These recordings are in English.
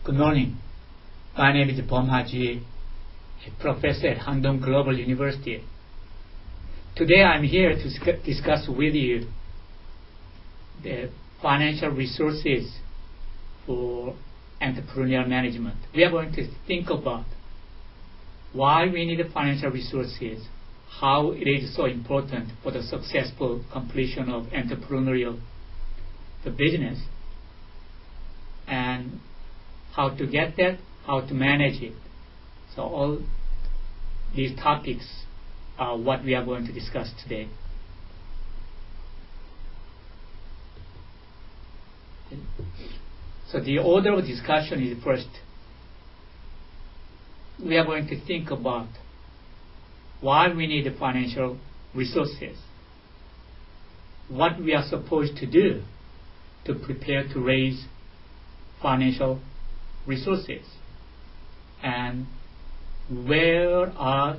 Good morning. My name is Ji범하, a professor at Handong Global University. Today I'm here to discuss with you the financial resources for entrepreneurial management. We are going to think about why we need financial resources, how it is so important for the successful completion of entrepreneurial business, and how to get that, how to manage it. So all these topics are what we are going to discuss today. So the order of discussion is, first, we are going to think about why we need financial resources, what we are supposed to do to prepare to raise financial resources, and where are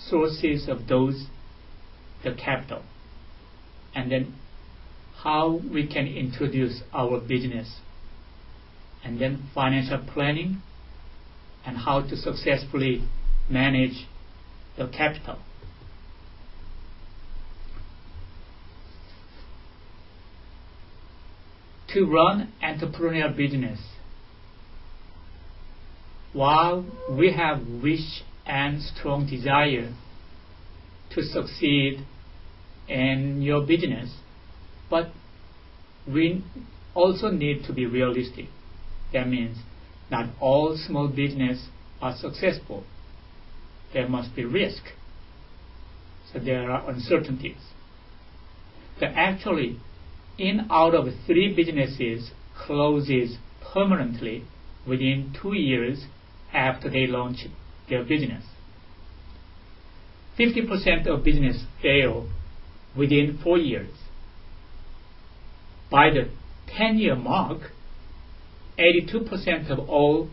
sources of the capital, and then how we can introduce our business, and then financial planning and how to successfully manage the capital. To run entrepreneurial business, while we have wish and strong desire to succeed in your business, but we also need to be realistic. That means not all small business are successful. There must be risk. So there are uncertainties. But actually, out of 3 businesses closes permanently within 2 years after they launch their business. 50% of business fail within 4 years. By the 10-year mark, 82% of all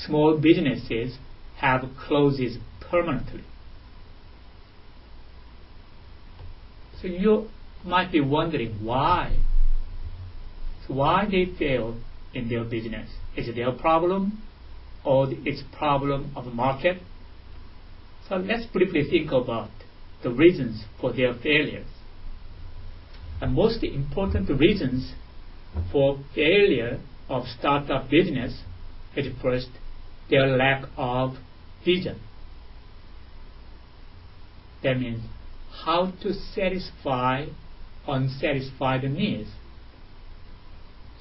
small businesses have closes permanently. So you might be wondering why. So why they fail in their business? Is it their problem or it's problem of the market? So let's briefly think about the reasons for their failures. The most important reasons for failure of startup business is, first, their lack of vision. That means how to satisfy unsatisfied needs.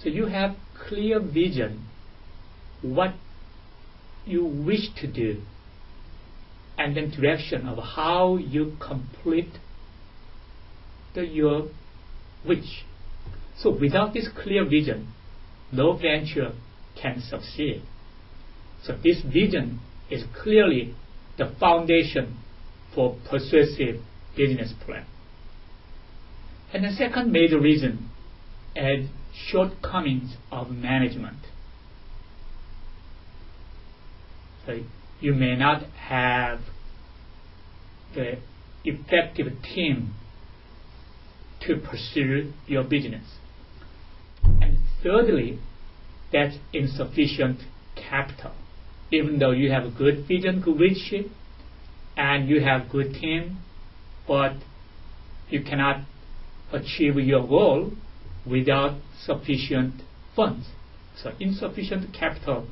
So you have clear vision what you wish to do, and then direction of how you complete your wish. So without this clear vision, no venture can succeed. So this vision is clearly the foundation for persuasive business plan. And the second major reason is shortcomings of management. So you may not have the effective team to pursue your business. And thirdly, that's insufficient capital. Even though you have a good vision, good wish, and you have good team, but you cannot achieve your goal without sufficient funds. So insufficient capital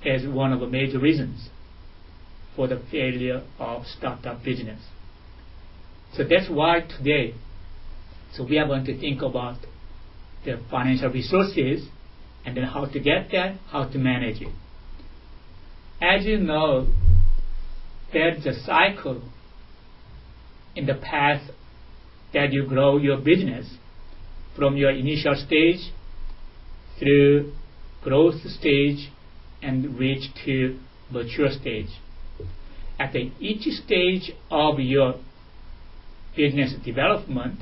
is one of the major reasons for the failure of startup business. So that's why today, we are going to think about the financial resources and then how to get that, how to manage it. As you know, there's a cycle in the path that you grow your business from your initial stage through growth stage and reach to mature stage. At each stage of your business development,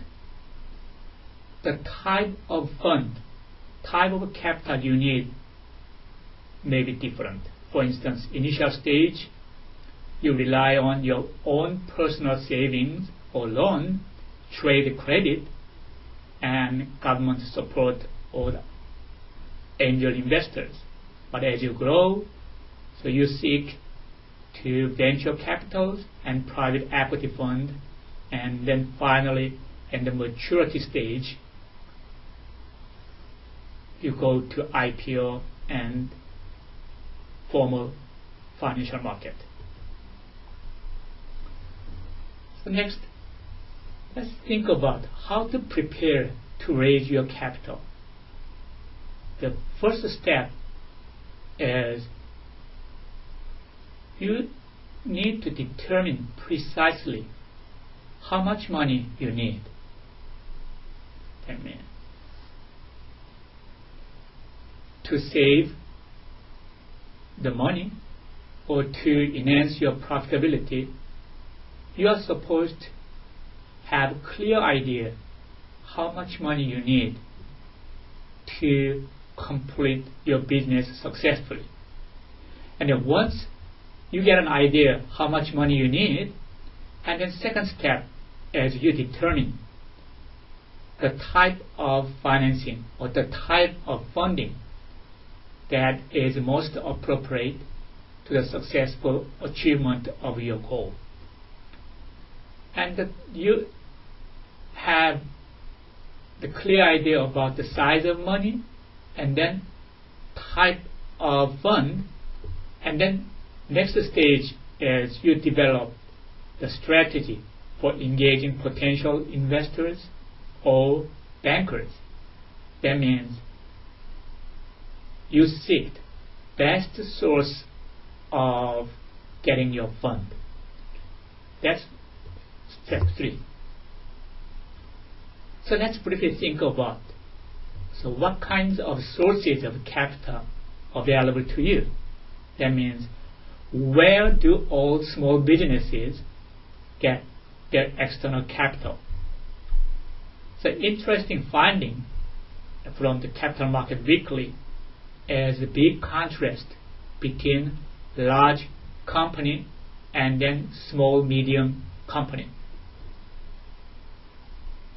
the type of fund, type of capital you need may be different. For instance, initial stage, you rely on your own personal savings or loan, trade credit, and government support or angel investors. But as you grow, so you seek to venture capitals and private equity fund, and then finally, in the maturity stage, you go to IPO and formal financial market. So next, let's think about how to prepare to raise your capital. The first step is you need to determine precisely how much money you need. That means to save the money or to enhance your profitability, you are supposed to have a clear idea how much money you need to complete your business successfully. And then once you get an idea how much money you need, and then second step is you determine the type of financing or the type of funding that is most appropriate to the successful achievement of your goal. And that you have the clear idea about the size of money and then type of fund, and then next stage is you develop the strategy for engaging potential investors or bankers. That means you seek best source of getting your fund. That's step 3. So let's briefly think about what kinds of sources of capital are available to you. That means where do all small businesses get their external capital? So interesting finding from the Capital Market Weekly is a big contrast between large company and then small medium company.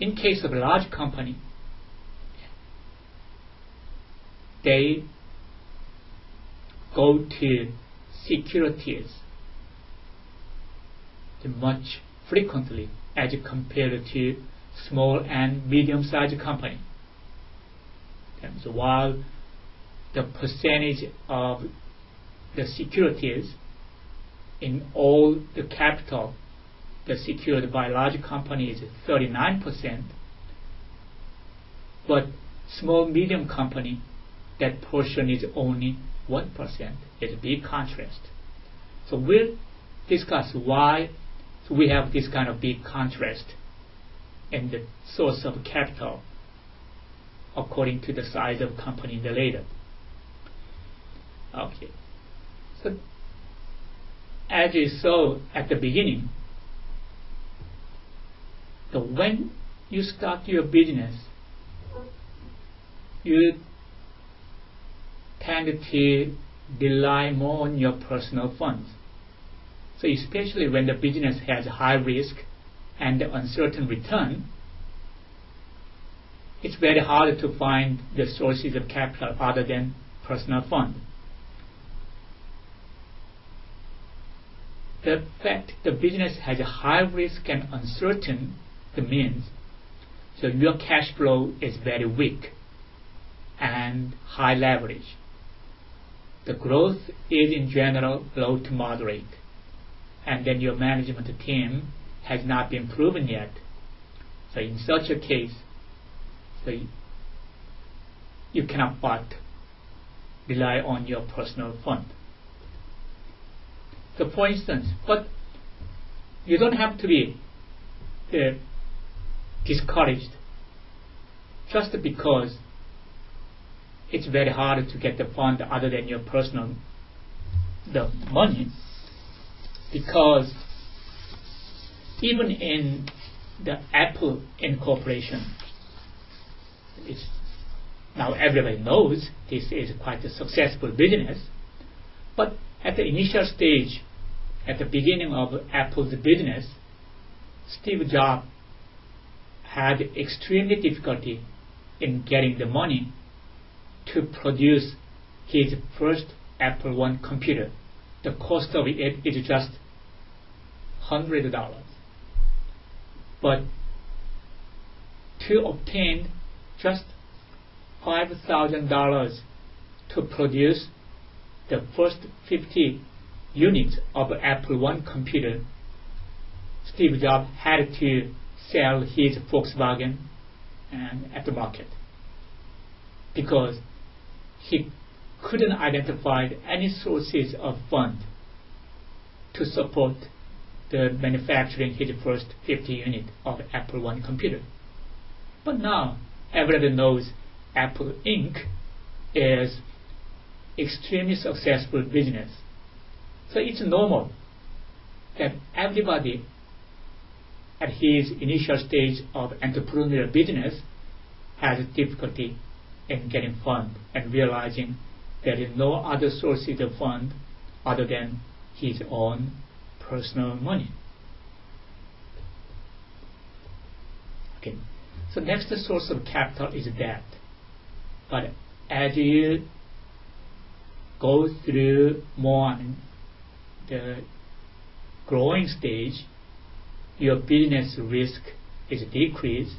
In case of a large company, they go to securities much frequently as compared to small and medium-sized company. And so while the percentage of the securities in all the capital that's secured by large companies is 39%, but small medium company, that portion is only 1%. It's a big contrast. So we'll discuss why we have this kind of big contrast in the source of capital according to the size of company later. Okay. So as you saw at the beginning, so when you start your business, you tend to rely more on your personal funds. So especially when the business has high risk and uncertain return, it's very hard to find the sources of capital other than personal fund. The fact the business has a high risk and uncertain means so your cash flow is very weak and high leverage. The growth is in general low to moderate, and then your management team has not been proven yet. So in such a case, so you cannot but rely on your personal fund. So for instance, but you don't have to be discouraged just because it's very hard to get the fund other than your personal the money, because even in the Apple Incorporation, it's now everybody knows this is quite a successful business, but at the initial stage, at the beginning of Apple's business, Steve Jobs had extremely difficulty in getting the money to produce his first Apple I computer. The cost of it is just $100. But to obtain just $5,000 to produce the first 50 units of Apple I computer, Steve Jobs had to sell his Volkswagen and at the market because he couldn't identify any sources of fund to support the manufacturing his first 50 unit of Apple I computer. But now everybody knows Apple Inc. is extremely successful business. So it's normal that everybody at his initial stage of entrepreneurial business has difficulty in getting fund and realizing there is no other sources of fund other than his own personal money. Okay. So next source of capital is debt. But as you go through more on the growing stage, your business risk is decreased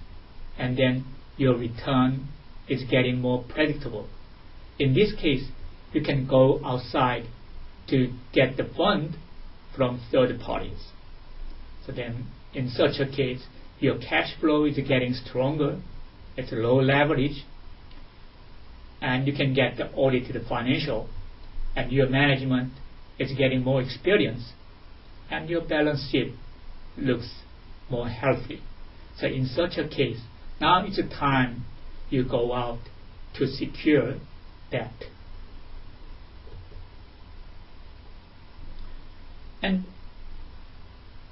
and then your return is getting more predictable. In this case, you can go outside to get the fund from third parties. So then in such a case, your cash flow is getting stronger, it's low leverage, and you can get the audited financial, and your management is getting more experience, and your balance sheet looks more healthy. So in such a case, now it's a time you go out to secure debt. And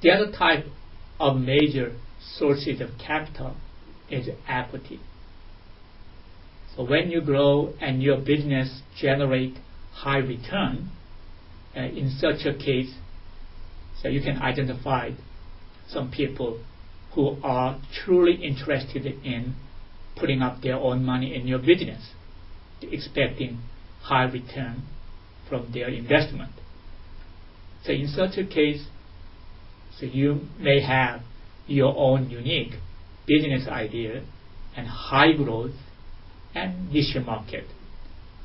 the other type of major sources of capital is equity. So when you grow and your business generate high return, in such a case, so you can identify some people who are truly interested in putting up their own money in your business, expecting high return from their investment. So in such a case, so you may have your own unique business idea and high growth and niche market,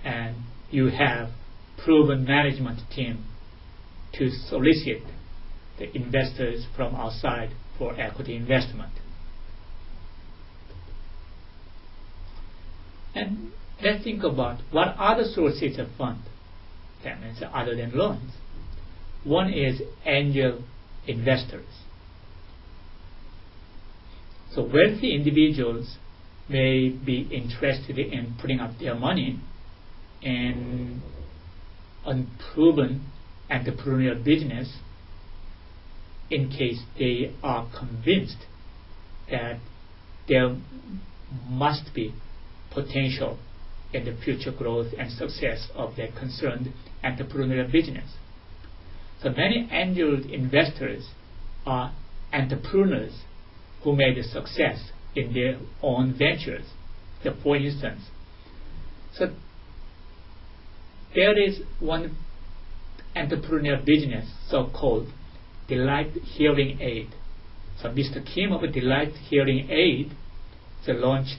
and you have proven management team to solicit the investors from outside for equity investment. And let's think about what other sources of fund, that means other than loans. One is angel investors. So wealthy individuals may be interested in putting up their money in unproven entrepreneurial business in case they are convinced that there must be potential in the future growth and success of their concerned entrepreneurial business. So many angel investors are entrepreneurs who made a success in their own ventures. So for instance, so there is one entrepreneurial business so-called Delight Hearing Aid. So Mr. Kim of Delight Hearing Aid launched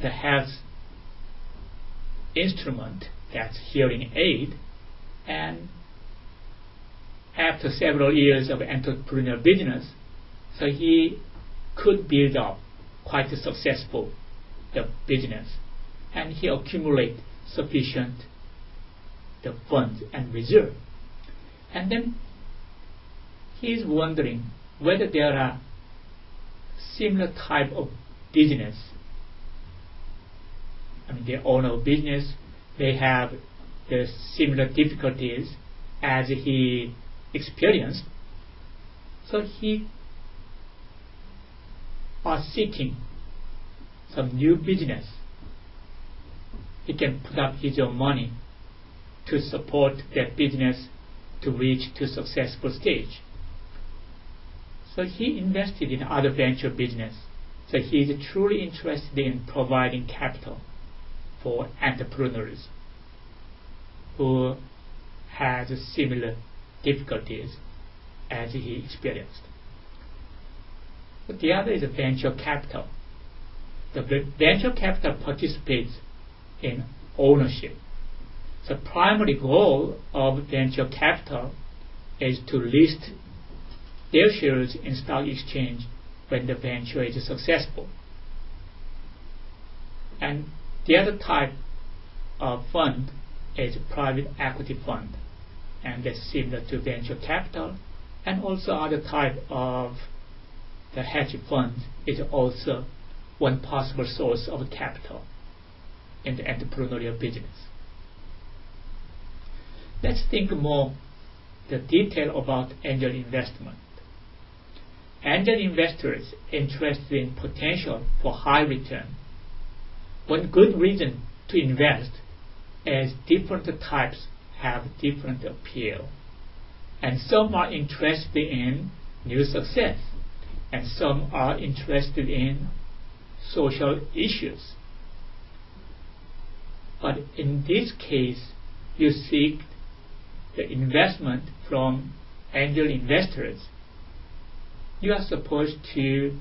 the health instrument that's hearing aid, and after several years of entrepreneurial business, so he could build up quite a successful business, and he accumulate sufficient the funds and reserve. And then he is wondering whether there are similar type of business. I mean, the owner of business may have the similar difficulties as he experienced. So he are seeking some new business. He can put up his own money to support that business to reach to successful stage. So he invested in other venture business. So he is truly interested in providing capital for entrepreneurs who has similar difficulties as he experienced. But the other is venture capital. The venture capital participates in ownership. The primary goal of venture capital is to list their shares in stock exchange when the venture is successful. And the other type of fund is private equity fund, and that's similar to venture capital. And also other type of the hedge fund is also one possible source of capital in the entrepreneurial business. Let's think more the detail about angel investment. Angel investors interested in potential for high return. One good reason to invest is different types have different appeal. And some are interested in new success, and some are interested in social issues. But in this case, you seek the investment from angel investors. You are supposed to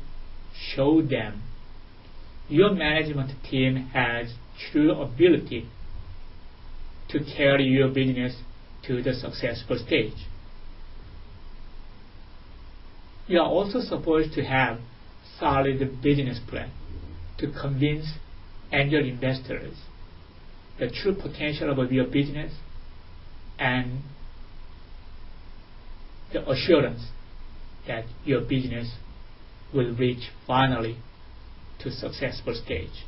show them your management team has true ability to carry your business to the successful stage. You are also supposed to have solid business plan to convince angel investors the true potential of your business and the assurance that your business will reach finally to successful stage.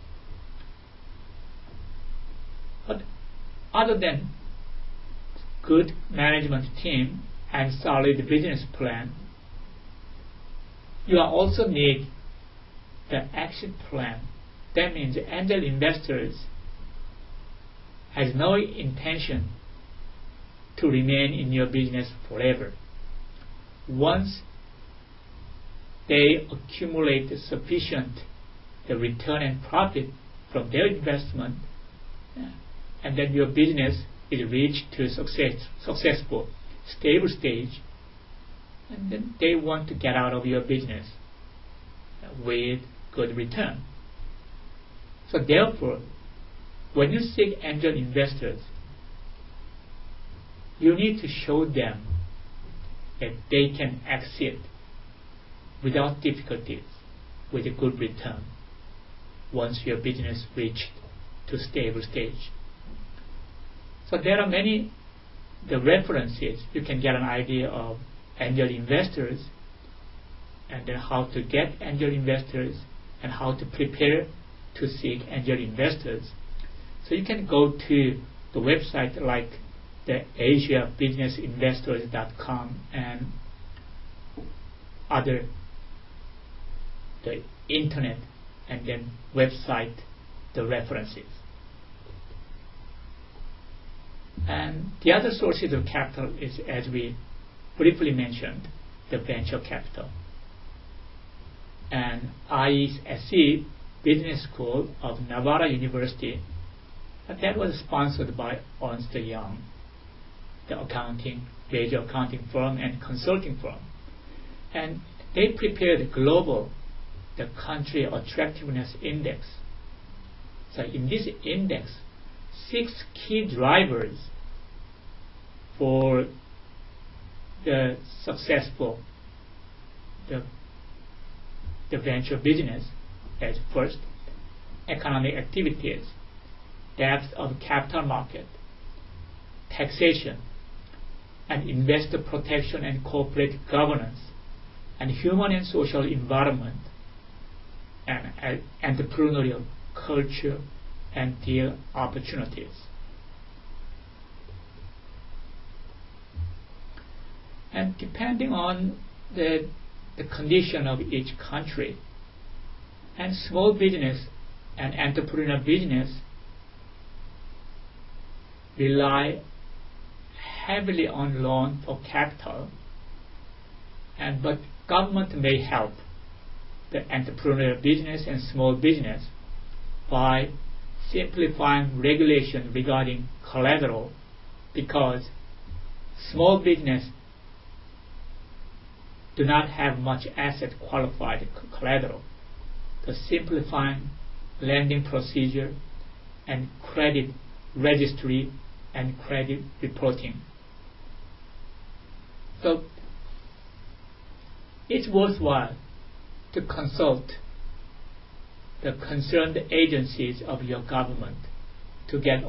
But other than good management team and solid business plan, you also need the action plan. That means angel investors has no intention to remain in your business forever. Once they accumulate sufficient the return and profit from their investment, and then your business is reached to successful, stable stage, and then they want to get out of your business with good return. So therefore, when you seek angel investors, you need to show them that they can exit without difficulties with a good return once your business reached to stable stage. So there are many the references you can get an idea of angel investors, and then how to get angel investors, and how to prepare to seek angel investors. So you can go to the website like the asiabusinessinvestors.com and other the internet and then website the references. And the other sources of capital is, as we briefly mentioned, the venture capital. And ISC Business School of Nevada University, that was sponsored by Ernst & Young, the major accounting firm and consulting firm. And they prepared the country attractiveness index. So in this index, 6 key drivers for the successful the venture business as first, economic activities, depth of capital market, taxation, and investor protection and corporate governance, and human and social environment, and entrepreneurial culture and deal opportunities. And depending on the condition of each country, and small business and entrepreneurial business rely heavily on loan for capital, but government may help the entrepreneurial business and small business by simplifying regulation regarding collateral, because small business do not have much asset qualified collateral. The simplifying lending procedure and credit registry and credit reporting. So it's worthwhile to consult the concerned agencies of your government to get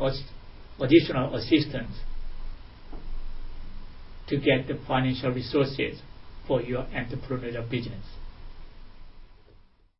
additional assistance to get the financial resources for your entrepreneurial business.